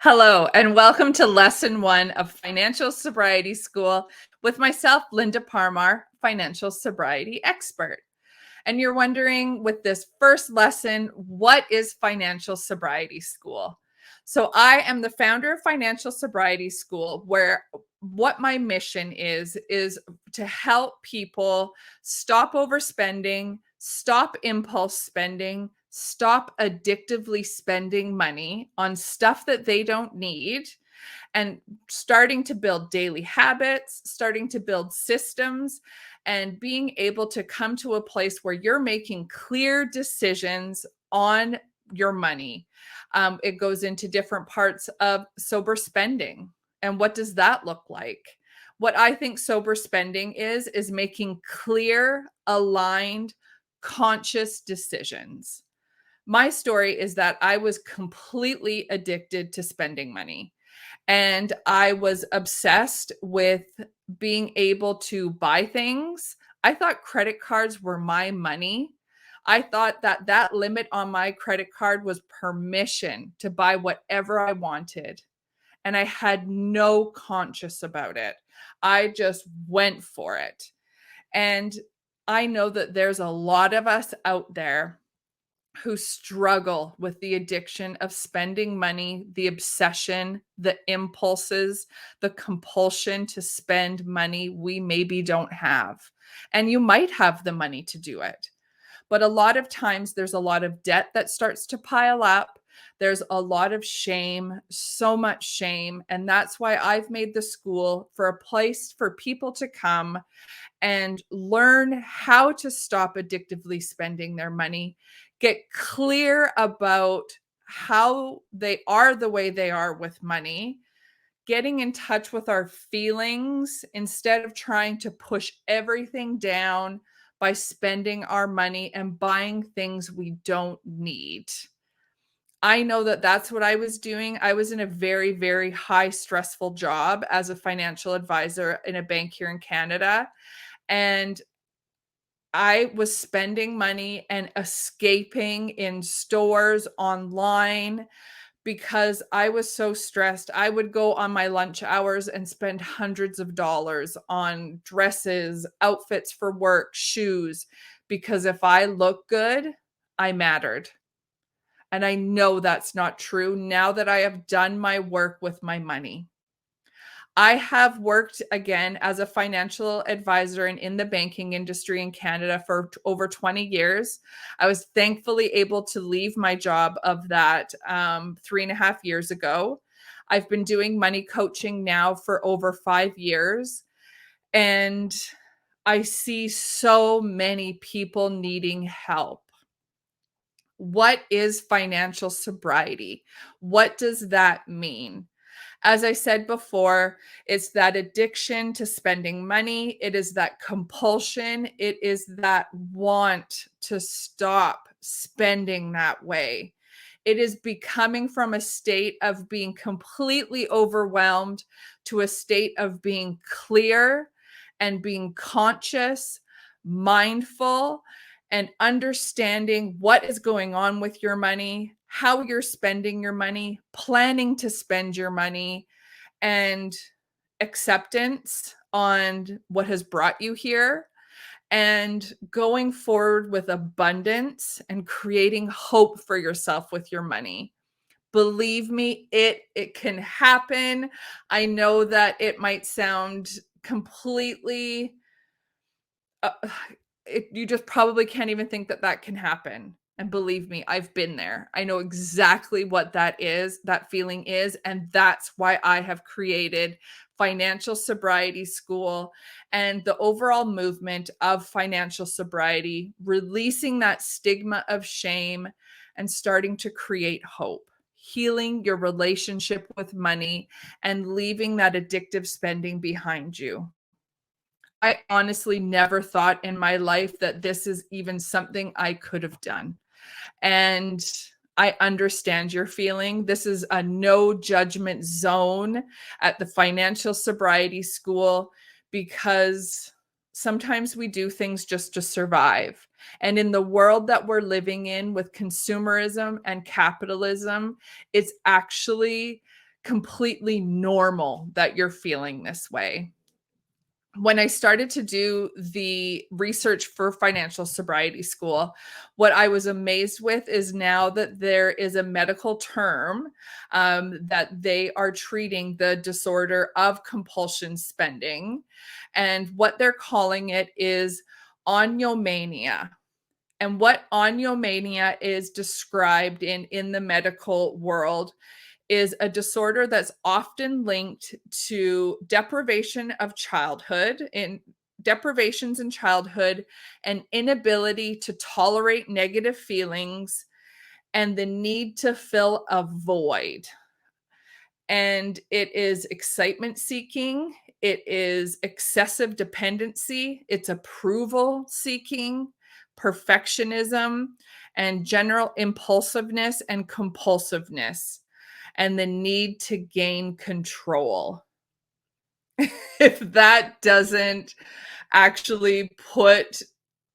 Hello, and welcome to Lesson 1 of Financial Sobriety School with myself, Linda Parmar, Financial Sobriety Expert. And you're wondering with this first lesson, what is Financial Sobriety School? So I am the founder of Financial Sobriety School, where what my mission is to help people stop overspending, stop impulse spending, stop addictively spending money on stuff that they don't need, and starting to build daily habits, starting to build systems, and being able to come to a place where you're making clear decisions on your money. It goes into different parts of sober spending. And what does that look like? What I think sober spending is making clear, aligned, conscious decisions. My story is that I was completely addicted to spending money. And I was obsessed with being able to buy things. I thought credit cards were my money. I thought that that limit on my credit card was permission to buy whatever I wanted. And I had no conscience about it. I just went for it. And I know that there's a lot of us out there who struggle with the addiction of spending money, the obsession, the impulses, the compulsion to spend money we maybe don't have. And you might have the money to do it. But a lot of times there's a lot of debt that starts to pile up. There's a lot of shame, so much shame. And that's why I've made the school for a place for people to come and learn how to stop addictively spending their money, get clear about how they are the way they are with money, getting in touch with our feelings instead of trying to push everything down by spending our money and buying things we don't need. I know that that's what I was doing. I was in a very, very high stressful job as a financial advisor in a bank here in Canada. And I was spending money and escaping in stores, online, because I was so stressed. I would go on my lunch hours and spend hundreds of dollars on dresses, outfits for work, shoes, because if I look good, I mattered. And I know that's not true now that I have done my work with my money. I have worked again as a financial advisor and in the banking industry in Canada for over 20 years. I was thankfully able to leave my job of that 3.5 years ago. I've been doing money coaching now for over 5 years. And I see so many people needing help. What is financial sobriety? What does that mean? As I said before, it's that addiction to spending money. It is that compulsion. It is that want to stop spending that way. It is becoming from a state of being completely overwhelmed to a state of being clear and being conscious, mindful, and understanding what is going on with your money, how you're spending your money, planning to spend your money, and acceptance on what has brought you here, and going forward with abundance and creating hope for yourself with your money. Believe me, it can happen. I know that it might sound completely uh, you just probably can't even think that that can happen. And believe me, I've been there. I know exactly what that is, that feeling is. And that's why I have created Financial Sobriety School and the overall movement of financial sobriety, releasing that stigma of shame and starting to create hope, healing your relationship with money, and leaving that addictive spending behind you. I honestly never thought in my life that this is even something I could have done. And I understand your feeling. This is a no judgment zone at the Financial Sobriety School because sometimes we do things just to survive. And in the world that we're living in with consumerism and capitalism, it's actually completely normal that you're feeling this way. When I started to do the research for Financial Sobriety School, what I was amazed with is now that there is a medical term that they are treating the disorder of compulsion spending. And what they're calling it is oniomania. And what oniomania is described in the medical world is a disorder that's often linked to deprivations in childhood and inability to tolerate negative feelings and the need to fill a void. And it is excitement seeking, it is excessive dependency, it's approval seeking, perfectionism, and general impulsiveness and compulsiveness, and the need to gain control. If that doesn't actually put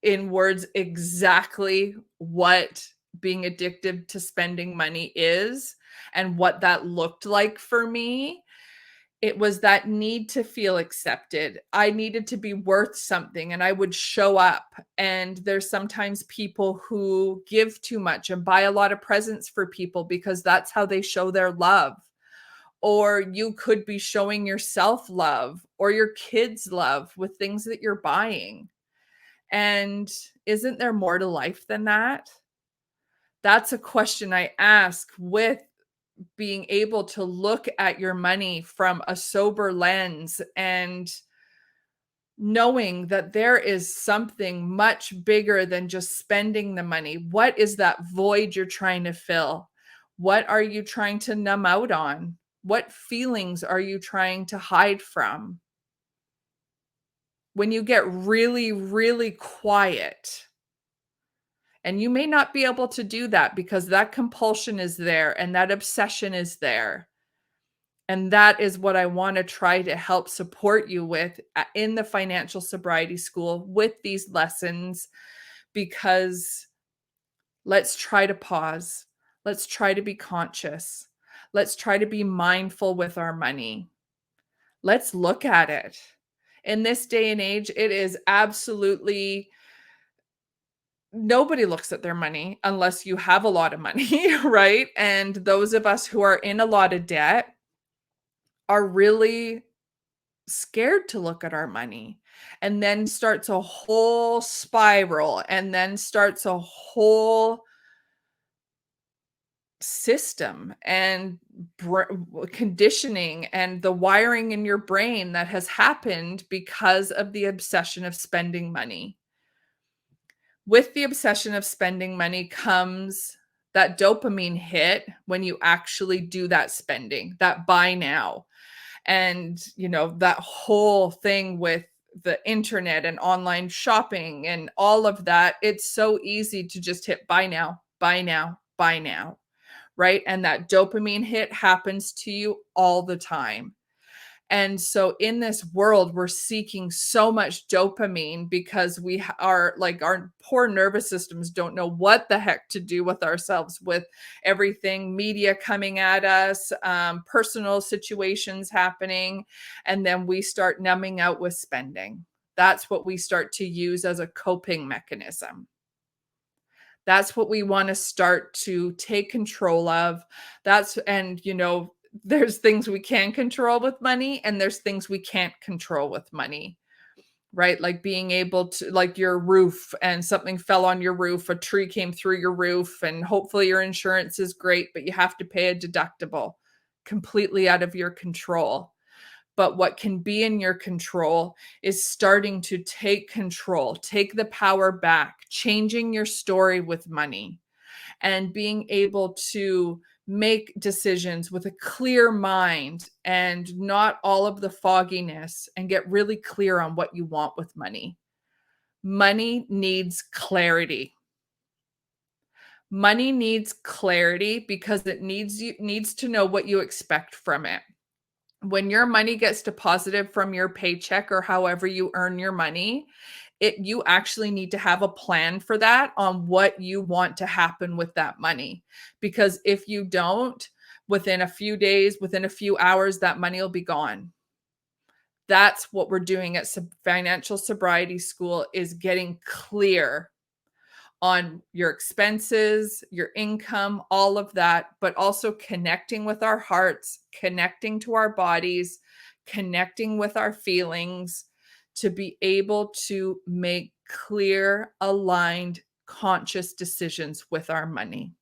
in words exactly what being addicted to spending money is and what that looked like for me, it was that need to feel accepted. I needed to be worth something and I would show up. And there's sometimes people who give too much and buy a lot of presents for people because that's how they show their love. Or you could be showing yourself love or your kids love with things that you're buying. And isn't there more to life than that? That's a question I ask with being able to look at your money from a sober lens and knowing that there is something much bigger than just spending the money. What is that void you're trying to fill? What are you trying to numb out on? What feelings are you trying to hide from? When you get really, really quiet, and you may not be able to do that because that compulsion is there and that obsession is there. And that is what I want to try to help support you with in the Financial Sobriety School with these lessons, because let's try to pause. Let's try to be conscious. Let's try to be mindful with our money. Let's look at it. In this day and age, it is absolutely nobody looks at their money unless you have a lot of money, right? And those of us who are in a lot of debt are really scared to look at our money, and then starts a whole spiral and then starts a whole system and conditioning and the wiring in your brain that has happened because of the obsession of spending money. With the obsession of spending money comes that dopamine hit when you actually do that spending, that buy now. And, that whole thing with the internet and online shopping and all of that, it's so easy to just hit buy now, buy now, buy now, right? And that dopamine hit happens to you all the time. And so in this world, we're seeking so much dopamine because we are like, our poor nervous systems don't know what the heck to do with ourselves, with everything, media coming at us, personal situations happening. And then we start numbing out with spending. That's what we start to use as a coping mechanism. That's what we want to start to take control of. There's things we can control with money and there's things we can't control with money, right? Like being able to, like your roof and something fell on your roof, a tree came through your roof, and hopefully your insurance is great, but you have to pay a deductible, completely out of your control. But what can be in your control is starting to take control, take the power back, changing your story with money, and being able to make decisions with a clear mind and not all of the fogginess, and get really clear on what you want with money. Money needs clarity. Money needs clarity because it needs to know what you expect from it. When your money gets deposited from your paycheck or however you earn your money, you actually need to have a plan for that, on what you want to happen with that money. Because if you don't, within a few days, within a few hours, that money will be gone. That's what we're doing at Financial Sobriety School, is getting clear on your expenses, your income, all of that, but also connecting with our hearts, connecting to our bodies, connecting with our feelings to be able to make clear, aligned, conscious decisions with our money.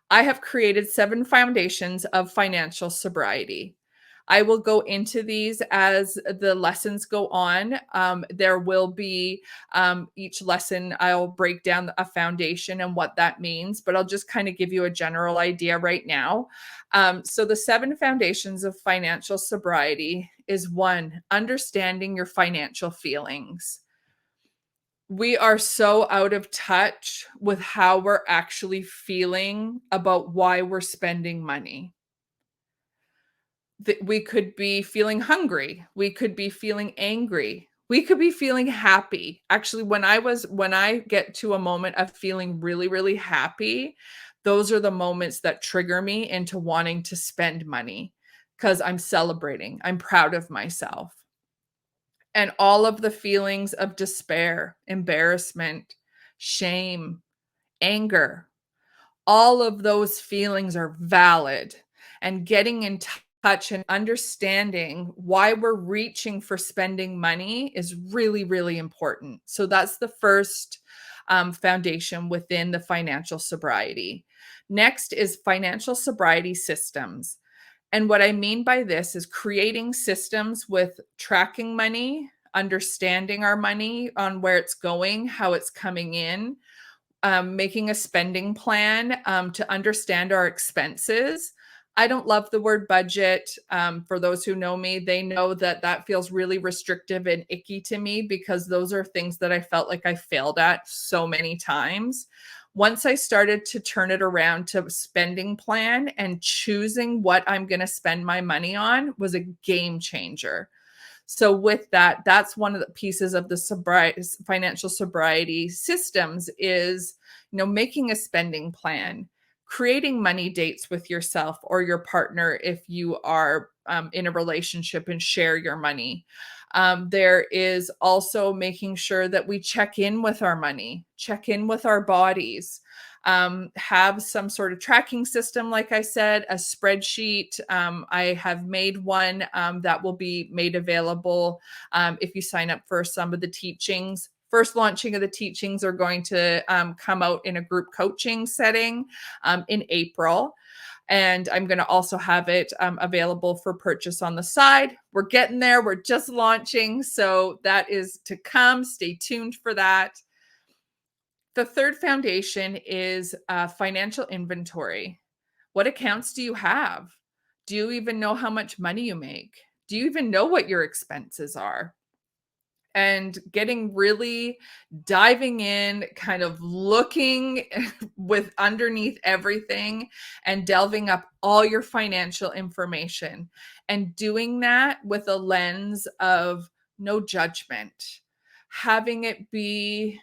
I have created 7 foundations of financial sobriety. I will go into these as the lessons go on. There will be each lesson, I'll break down a foundation and what that means, but I'll just kind of give you a general idea right now. So, the 7 foundations of financial sobriety is 1, understanding your financial feelings. We are so out of touch with how we're actually feeling about why we're spending money. That we could be feeling hungry, we could be feeling angry, we could be feeling happy. Actually, when I get to a moment of feeling really, really happy, those are the moments that trigger me into wanting to spend money because I'm celebrating, I'm proud of myself. And all of the feelings of despair, embarrassment, shame, anger, all of those feelings are valid. And getting in touch and understanding why we're reaching for spending money is really, really important. So that's the first foundation within the financial sobriety. Next is financial sobriety systems. And what I mean by this is creating systems with tracking money, understanding our money on where it's going, how it's coming in, making a spending plan to understand our expenses. I don't love the word budget. For those who know me, they know that that feels really restrictive and icky to me because those are things that I felt like I failed at so many times. Once I started to turn it around to spending plan and choosing what I'm going to spend my money on was a game changer. So with that, that's one of the pieces of the financial sobriety systems is, making a spending plan, creating money dates with yourself or your partner if you are in a relationship and share your money. There is also making sure that we check in with our money, check in with our bodies, have some sort of tracking system, like I said, a spreadsheet. I have made one that will be made available if you sign up for some of the teachings. First launching of the teachings are going to come out in a group coaching setting in April. And I'm going to also have it available for purchase on the side. We're getting there. We're just launching. So that is to come. Stay tuned for that. The third foundation is financial inventory. What accounts do you have? Do you even know how much money you make? Do you even know what your expenses are? And getting really diving in, kind of looking with underneath everything and delving up all your financial information and doing that with a lens of no judgment, having it be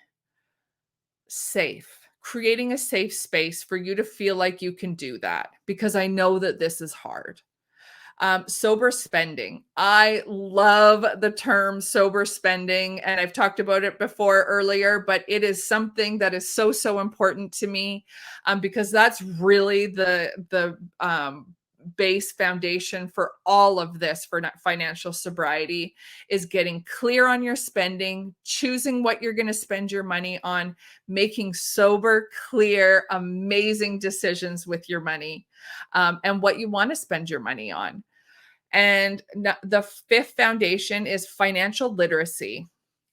safe, creating a safe space for you to feel like you can do that, because I know that this is hard. Sober spending. I love the term sober spending, and I've talked about it before earlier, but it is something that is so, so important to me because that's really the base foundation for all of this for financial sobriety is getting clear on your spending, choosing what you're going to spend your money on, making sober, clear, amazing decisions with your money and what you want to spend your money on. And the fifth foundation is financial literacy.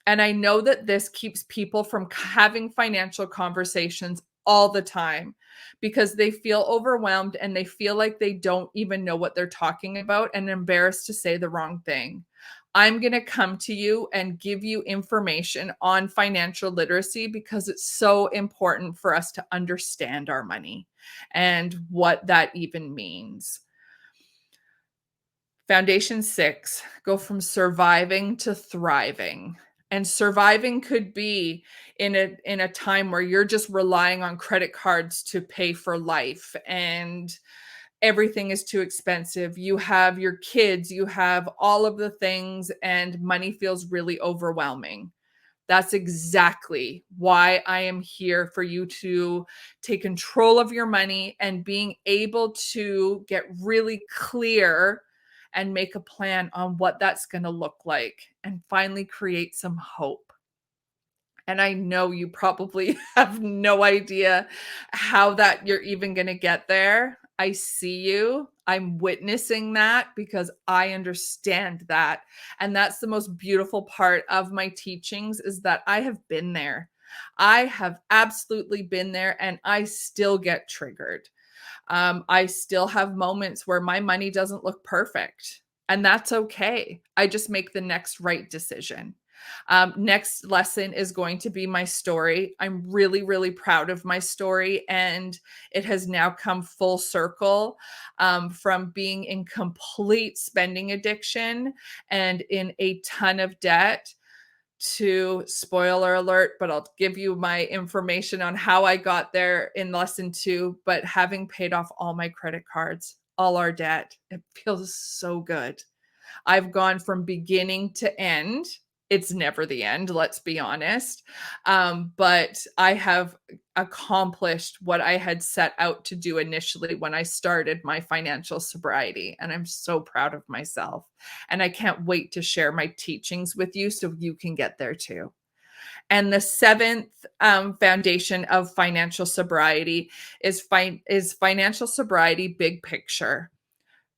And I know that this keeps people from having financial conversations all the time because they feel overwhelmed and they feel like they don't even know what they're talking about and embarrassed to say the wrong thing. I'm going to come to you and give you information on financial literacy because it's so important for us to understand our money and what that even means. Foundation 6, go from surviving to thriving. And surviving could be in a time where you're just relying on credit cards to pay for life and everything is too expensive. You have your kids, you have all of the things, and money feels really overwhelming. That's exactly why I am here for you to take control of your money and being able to get really clear and make a plan on what that's going to look like and finally create some hope. And I know you probably have no idea how that you're even going to get there. I see you. I'm witnessing that because I understand that. And that's the most beautiful part of my teachings is that I have been there. I have absolutely been there and I still get triggered. I still have moments where my money doesn't look perfect, and that's okay. I just make the next right decision. Next lesson is going to be my story. I'm really, really proud of my story, and it has now come full circle from being in complete spending addiction and in a ton of debt to, spoiler alert, but I'll give you my information on how I got there in lesson 2, but having paid off all my credit cards, all our debt, it feels so good. I've gone from beginning to end. It's never the end, let's be honest. But I have accomplished what I had set out to do initially when I started my financial sobriety. And I'm so proud of myself. And I can't wait to share my teachings with you so you can get there too. And the seventh foundation of financial sobriety is financial sobriety big picture.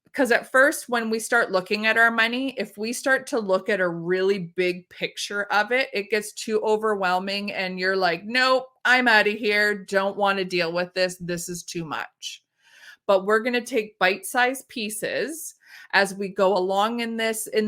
Because at first, when we start looking at our money, if we start to look at a really big picture of it, it gets too overwhelming and you're like, nope, I'm out of here. Don't want to deal with this. This is too much. But we're going to take bite-sized pieces as we go along in this, in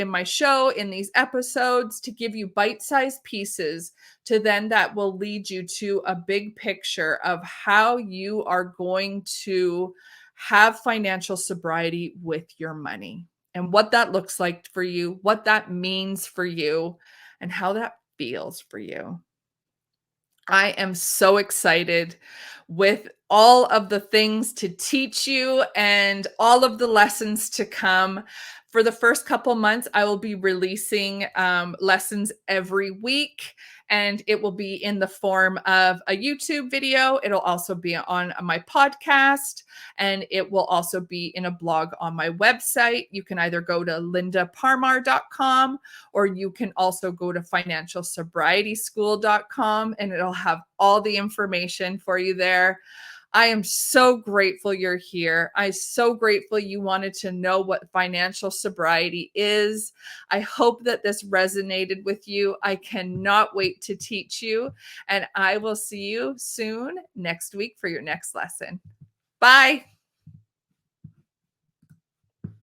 my show, in these episodes, to give you bite-sized pieces to then that will lead you to a big picture of how you are going to have financial sobriety with your money and what that looks like for you, what that means for you, and how that feels for you. I am so excited with all of the things to teach you and all of the lessons to come. For the first couple months, I will be releasing lessons every week, and it will be in the form of a YouTube video. It'll also be on my podcast, and it will also be in a blog on my website. You can either go to lindaparmar.com or you can also go to financialsobrietyschool.com and it'll have all the information for you there. I am so grateful you're here. I'm so grateful you wanted to know what financial sobriety is. I hope that this resonated with you. I cannot wait to teach you, and I will see you soon next week for your next lesson. Bye.